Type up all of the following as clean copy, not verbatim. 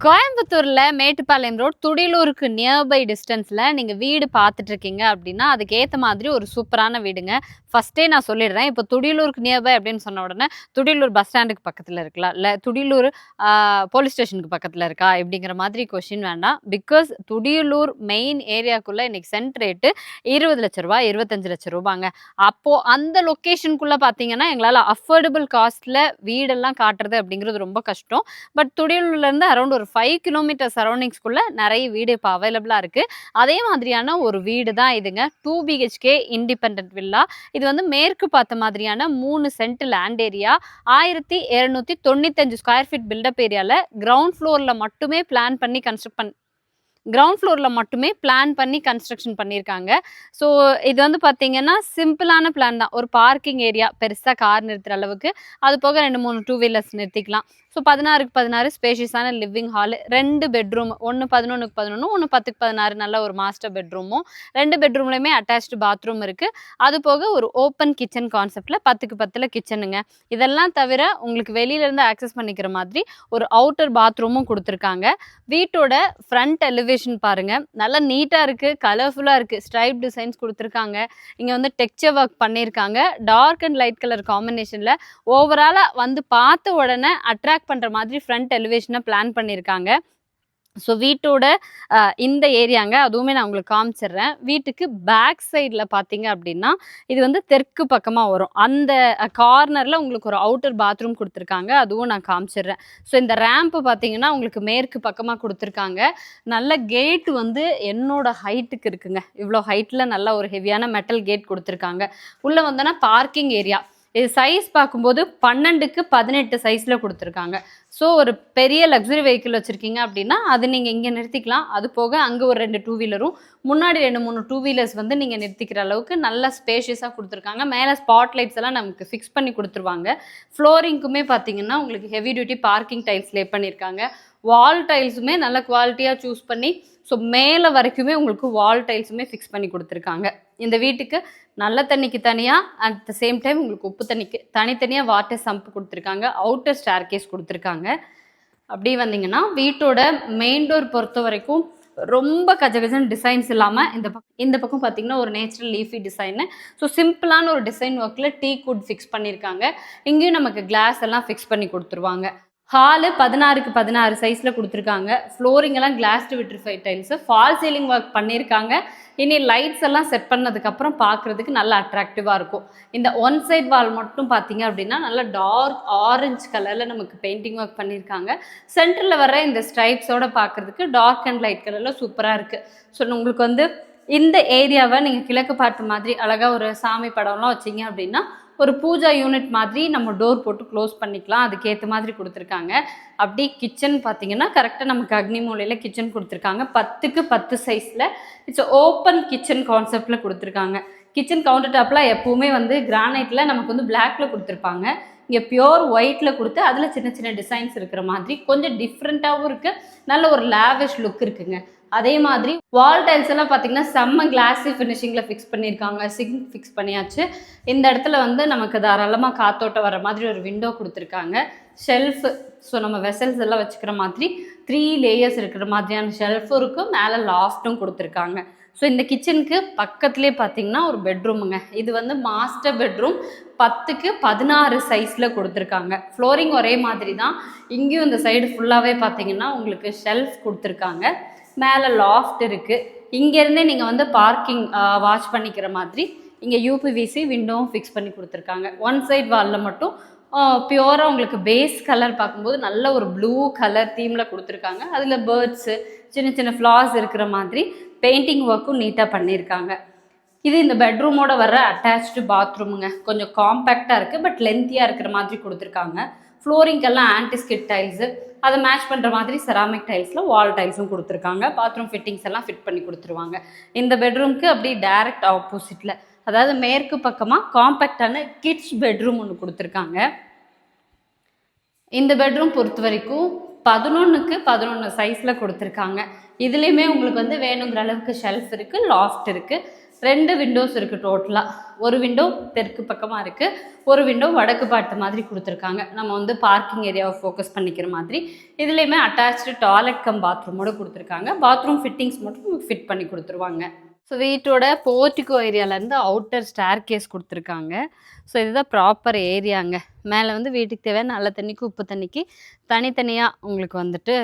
கோயம்புத்தூர்ல Mettupalayam road துடியலூருக்கு nearby டிஸ்டன்ஸ்ல நீங்க வீடு பார்த்துட்டு இருக்கீங்க அப்படின்னா அதுக்கு ஏத்த மாதிரி ஒரு சூப்பரான வீடுங்க. ஃபர்ஸ்டே நான் சொல்லிடுறேன். இப்போ துடியலூருக்கு நியர்பை அப்படின்னு சொன்ன உடனே துடியலூர் பஸ் ஸ்டாண்டுக்கு பக்கத்துல இருக்கலாம், இல்ல துடியலூர் போலீஸ் ஸ்டேஷனுக்கு பக்கத்துல இருக்கா இப்படிங்கிற மாதிரி கொஸ்டின் வேண்டாம். பிகாஸ் துடியலூர் மெயின் ஏரியாக்குள்ள இன்னைக்கு சென்ட் ரேட்டு 20 லட்ச ரூபாய் 25 லட்ச ரூபாங்க. அப்போ அந்த லொக்கேஷனுக்குள்ள பாத்தீங்கன்னா எங்களால அஃபோர்டபுள் காஸ்ட்ல வீடெல்லாம் காட்டுறது அப்படிங்கிறது ரொம்ப கஷ்டம். பட் துடியலூர்ல இருந்து அரௌண்ட் ஒரு 5 கிலோமீட்டர் சரௌண்டிங்ஸ்குள்ள நிறைய வீடு இப்போ அவைலபிளா இருக்கு. அதே மாதிரியான ஒரு வீடு தான் இதுங்க. 2 BHK இண்டிபெண்டன்ட் வில்லா. இது வந்து மேற்கு பார்த்த மாதிரியான 3 cent land area, 1795 square feet built up ஏரியால கிரவுண்ட் ஃப்ளோர்ல மட்டுமே பிளான் பண்ணி கன்ஸ்ட்ரக்ஷன் பண்ணியிருக்காங்க. ஸோ இது வந்து பார்த்தீங்கன்னா சிம்பிளான பிளான் தான். ஒரு பார்க்கிங் ஏரியா பெருசாக கார் நிறுத்துற அளவுக்கு, அது போக 2-3 டூ வீலர்ஸ் நிறுத்திக்கலாம். ஸோ 16க்கு 16 ஸ்பேஷியஸான லிவிங் ஹால், 2 பெட்ரூம், ஒன்று 11க்கு 11, ஒன்று 10க்கு 16 நல்ல ஒரு மாஸ்டர் பெட்ரூமும், 2 பெட்ரூம்லையுமே அட்டாச்டு பாத்ரூம் இருக்கு. அது போக ஒரு ஓப்பன் கிச்சன் கான்செப்ட்ல 10க்கு 10 கிச்சனுங்க. இதெல்லாம் தவிர உங்களுக்கு வெளியில இருந்து ஆக்சஸ் பண்ணிக்கிற மாதிரி ஒரு அவுட்டர் பாத்ரூமும் கொடுத்துருக்காங்க. வீட்டோட ஃப்ரண்ட் எலிவேஷன் பாருங்க, நல்லா நீட்டா இருக்கு, கலர்ஃபுல்லா இருக்கு. ஸ்ட்ரைப் டிசைன்ஸ் கொடுத்துருக்காங்க. இங்க வந்து டெக்ஸ்சர் ஒர்க் பண்ணியிருக்காங்க. டார்க் அண்ட் லைட் கலர் காம்பினேஷன்ல ஓவராலா வந்து பார்த்த உடனே அட்ராக்ட் பண்ற மாதிரி ஃப்ரண்ட் எலிவேஷனை பிளான் பண்ணியிருக்காங்க. ஸோ வீட்டோட இந்த ஏரியாங்க, அதுவுமே நான் உங்களுக்கு காமிச்சிடுறேன். வீட்டுக்கு பேக் சைடில் பார்த்தீங்க அப்படின்னா இது வந்து தெற்கு பக்கமாக வரும். அந்த கார்னரில் உங்களுக்கு ஒரு அவுட்டர் பாத்ரூம் கொடுத்துருக்காங்க, அதுவும் நான் காமிச்சிடுறேன். ஸோ இந்த ரேம்ப்பு பார்த்தீங்கன்னா உங்களுக்கு மேற்கு பக்கமாக கொடுத்துருக்காங்க. நல்ல கேட் வந்து என்னோட ஹைட்டுக்கு இருக்குங்க. இவ்வளோ ஹைட்டில் நல்ல ஒரு ஹெவியான மெட்டல் கேட் கொடுத்துருக்காங்க. உள்ளே வந்தோன்னா பார்க்கிங் ஏரியா. இது சைஸ் பார்க்கும்போது 12க்கு 18 சைஸில் கொடுத்துருக்காங்க. ஸோ ஒரு பெரிய லக்ஸுரி வெஹிக்கிள் வச்சுருக்கீங்க அப்படின்னா அது நீங்கள் இங்கே நிறுத்திக்கலாம். அது போக அங்கே ஒரு 2 டூ வீலரும், முன்னாடி 2-3 டூ வீலர்ஸ் வந்து நீங்கள் நிறுத்திக்கிற அளவுக்கு நல்ல ஸ்பேஷியஸாக கொடுத்துருக்காங்க. மேலே ஸ்பாட் லைட்ஸ் எல்லாம் நமக்கு ஃபிக்ஸ் பண்ணி கொடுத்துருவாங்க. ஃப்ளோரிங்க்குமே பார்த்தீங்கன்னா உங்களுக்கு ஹெவி டியூட்டி பார்க்கிங் டைல்ஸ் லே பண்ணியிருக்காங்க. வால் டைல்ஸுமே நல்ல குவாலிட்டியாக சூஸ் பண்ணி, ஸோ மேலே வரைக்குமே உங்களுக்கு வால் டைல்ஸுமே ஃபிக்ஸ் பண்ணி கொடுத்துருக்காங்க. இந்த வீட்டுக்கு நல்ல தண்ணிக்கு தனியாக, அட் த சேம் டைம் உங்களுக்கு உப்பு தண்ணிக்கு தனித்தனியாக வாட்டர் சம்ப் கொடுத்துருக்காங்க. அவுட்டர் ஸ்டேர் கேஸ் கொடுத்துருக்காங்க. அப்படி வந்தீங்கன்னா வீட்டோட மெயின் டோர் பொறுத்த வரைக்கும் ரொம்ப கஜகஜன் டிசைன்ஸ் இல்லாமல் இந்த பக்கம் பார்த்தீங்கன்னா ஒரு நேச்சுரல் லீஃபி டிசைனு. ஸோ சிம்பிளான ஒரு டிசைன் ஒர்க்கில் டீ குட் ஃபிக்ஸ் பண்ணியிருக்காங்க. இங்கேயும் நமக்கு கிளாஸ் எல்லாம் ஃபிக்ஸ் பண்ணி கொடுத்துருவாங்க. ஹாலு 16க்கு 16 சைஸில் கொடுத்துருக்காங்க. ஃப்ளோரிங் எல்லாம் glazed vitrified tiles, fall ceiling work பண்ணியிருக்காங்க. இனி லைட்ஸ் எல்லாம் செட் பண்ணதுக்கப்புறம் பார்க்குறதுக்கு நல்லா அட்ராக்டிவாக இருக்கும். இந்த ஒன் சைட் வால் மட்டும் பார்த்தீங்க அப்படின்னா நல்லா டார்க் ஆரஞ்சு கலரில் நமக்கு பெயிண்டிங் ஒர்க் பண்ணியிருக்காங்க. சென்டரில் வர இந்த ஸ்ட்ரைப்ஸோடு பார்க்குறதுக்கு டார்க் அண்ட் லைட் கலரில் சூப்பராக இருக்குது. ஸோ உங்களுக்கு வந்து இந்த ஏரியாவை நீங்கள் கிழக்கு பார்த்த மாதிரி அழகாக ஒரு சாமி படம்லாம் வச்சிங்க அப்படின்னா ஒரு பூஜா யூனிட் மாதிரி நம்ம டோர் போட்டு க்ளோஸ் பண்ணிக்கலாம். அதுக்கேற்ற மாதிரி கொடுத்துருக்காங்க. அப்படி கிச்சன் பார்த்தீங்கன்னா கரெக்டாக நமக்கு அக்னி மூலையில் கிச்சன் கொடுத்துருக்காங்க. 10க்கு 10 சைஸில் இட்ஸ் ஓப்பன் கிச்சன் கான்செப்டில் கொடுத்துருக்காங்க. கிச்சன் கவுண்டர் டாப்லாம் எப்போவுமே வந்து கிரானைட்டில் நமக்கு வந்து பிளாக்ல கொடுத்துருப்பாங்க. இங்கே பியோர் ஒயிட்டில் கொடுத்து அதில் சின்ன சின்ன டிசைன்ஸ் இருக்கிற மாதிரி கொஞ்சம் டிஃப்ரெண்ட்டாகவும் இருக்குது. நல்ல ஒரு லேவிஷ் லுக் இருக்குங்க. அதே மாதிரி வால் டைல்ஸ் எல்லாம் பார்த்தீங்கன்னா செம்ம கிளாஸி ஃபினிஷிங்கில் ஃபிக்ஸ் பண்ணியிருக்காங்க. சிங்க் ஃபிக்ஸ் பண்ணியாச்சு. இந்த இடத்துல வந்து நமக்கு தாராளமாக காத்தோட்டம் வர மாதிரி ஒரு விண்டோ கொடுத்துருக்காங்க. ஷெல்ஃபு, ஸோ நம்ம வெசல்ஸ் எல்லாம் வச்சுக்கிற மாதிரி 3 லேயர்ஸ் இருக்கிற மாதிரியான ஷெல்ஃபும் இருக்கும். மேலே லாஃப்ட்டும் கொடுத்துருக்காங்க. ஸோ இந்த கிச்சனுக்கு பக்கத்துலேயே பார்த்தீங்கன்னா ஒரு பெட்ரூமுங்க. இது வந்து மாஸ்டர் பெட்ரூம் 10க்கு 16 சைஸில் கொடுத்துருக்காங்க. ஃப்ளோரிங் ஒரே மாதிரி தான். இங்கேயும் இந்த சைடு ஃபுல்லாகவே பார்த்தீங்கன்னா உங்களுக்கு ஷெல்ஃப் கொடுத்துருக்காங்க. மேலே லாஃப்ட் இருக்குது. இங்கேருந்தே நீங்கள் வந்து பார்க்கிங் வாட்ச் பண்ணிக்கிற மாதிரி இங்கே யூபிவிசி விண்டோவும் ஃபிக்ஸ் பண்ணி கொடுத்துருக்காங்க. ஒன் சைட் வாலில் மட்டும் பியூராக உங்களுக்கு பேஸ் கலர் பார்க்கும்போது நல்ல ஒரு ப்ளூ கலர் தீமில் கொடுத்துருக்காங்க. அதில் பேர்ட்ஸு சின்ன சின்ன ஃப்ளார்ஸ் இருக்கிற மாதிரி பெயிண்டிங் ஒர்க்கும் நீட்டாக பண்ணியிருக்காங்க. இது இந்த பெட்ரூமோட வர அட்டாச்டு பாத்ரூமுங்க. கொஞ்சம் காம்பேக்டாக இருக்குது, பட் லென்த்தியாக இருக்கிற மாதிரி கொடுத்துருக்காங்க. ஃப்ளோரிங்கெல்லாம் ஆன்டிஸ்கிட் டைல்ஸு, அதை மேட்ச் பண்ணுற மாதிரி செராமிக் டைல்ஸில் வால் டைல்ஸும் கொடுத்துருக்காங்க. பாத்ரூம் ஃபிட்டிங்ஸ் எல்லாம் ஃபிட் பண்ணி கொடுத்துருவாங்க. இந்த பெட்ரூம்க்கு அப்படியே டைரக்ட் ஆப்போசிட்டில், அதாவது மேற்கு பக்கமாக காம்பேக்டான கிட்ஸ் பெட்ரூம் ஒன்று கொடுத்துருக்காங்க. இந்த பெட்ரூம் பொறுத்த வரைக்கும் 11க்கு 11 சைஸில் கொடுத்துருக்காங்க. இதுலேயுமே உங்களுக்கு வந்து வேணுங்கிற அளவுக்கு ஷெல்ஃப் இருக்குது, லாஃப்ட் இருக்குது. 2 விண்டோஸ் இருக்குது டோட்டலாக. ஒரு விண்டோ தெற்கு பக்கமாக இருக்குது, ஒரு விண்டோ வடக்கு பார்த்த மாதிரி கொடுத்துருக்காங்க. நம்ம வந்து பார்க்கிங் ஏரியாவை ஃபோக்கஸ் பண்ணிக்கிற மாதிரி. இதுலேயுமே அட்டாச்சு டாய்லெட் கம் பாத்ரூமோடு கொடுத்துருக்காங்க. பாத்ரூம் ஃபிட்டிங்ஸ் மட்டும் ஃபிட் பண்ணி கொடுத்துருவாங்க. ஸோ வீட்டோட போர்ட்டிகோ ஏரியாவிலேருந்து அவுட்டர் ஸ்டேர் கேஸ் கொடுத்துருக்காங்க. ஸோ இதுதான் ப்ராப்பர் ஏரியாங்க. மேலே வந்து வீட்டுக்கு தேவையான நல்ல தண்ணிக்கு உப்பு தண்ணிக்கு தனித்தனியாக உங்களுக்கு வந்துட்டு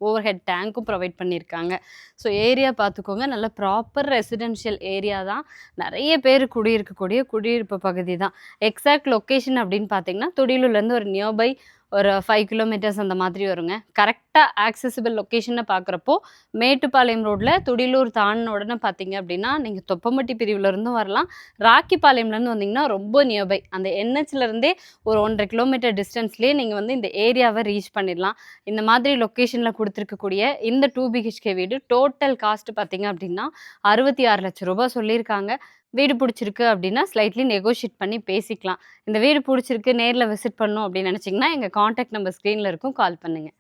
ஓவர் ஹெட் டேங்க்கும் ப்ரொவைட் பண்ணியிருக்காங்க. ஸோ ஏரியா பார்த்துக்கோங்க, நல்ல ப்ராப்பர் ரெசிடென்ஷியல் ஏரியா தான். நிறைய பேர் குடியிருக்கக்கூடிய குடியிருப்பு பகுதி தான். எக்ஸாக்ட் லொக்கேஷன் அப்படின்னு பார்த்தீங்கன்னா துடியலூர்லேருந்து ஒரு நியர்பை ஒரு 5 கிலோமீட்டர்ஸ் அந்த மாதிரி வருங்க. கரெக்டாக ஆக்சசிபிள் லொக்கேஷனை பார்க்குறப்போ மேட்டுப்பாளையம் ரோட்டில் துடியலூர் தாண்டின உடனே பார்த்தீங்க அப்படின்னா நீங்கள் தொப்பம்பட்டி பிரிவுலேருந்தும் வரலாம். ராக்கிப்பாளையம்லேருந்து வந்தீங்கன்னா ரொம்ப நியர்பை அந்த என்ஹெச்லேருந்தே ஒரு 1.5 கிலோமீட்டர் டிஸ்டன்ஸ்லேயே நீங்கள் வந்து இந்த ஏரியாவை ரீச் பண்ணிடலாம். இந்த மாதிரி லொக்கேஷனில் கொடுத்துருக்கக்கூடிய இந்த 2 பிஹெச்கே வீடு டோட்டல் காஸ்ட் பார்த்தீங்க அப்படின்னா 66 லட்சம் ரூபாய் சொல்லியிருக்காங்க. வீடு பிடிச்சிருக்கு அப்படின்னா ஸ்லைட்லி நெகோஷியேட் பண்ணி பேசிக்கலாம். இந்த வீடு பிடிச்சிருக்கு நேரில் விசிட் பண்ணணும் அப்படின்னு நினச்சிங்கன்னா எங்கள் காண்டாக்ட் நம்பர் ஸ்க்ரீனில் இருக்கும், கால் பண்ணுங்கள்.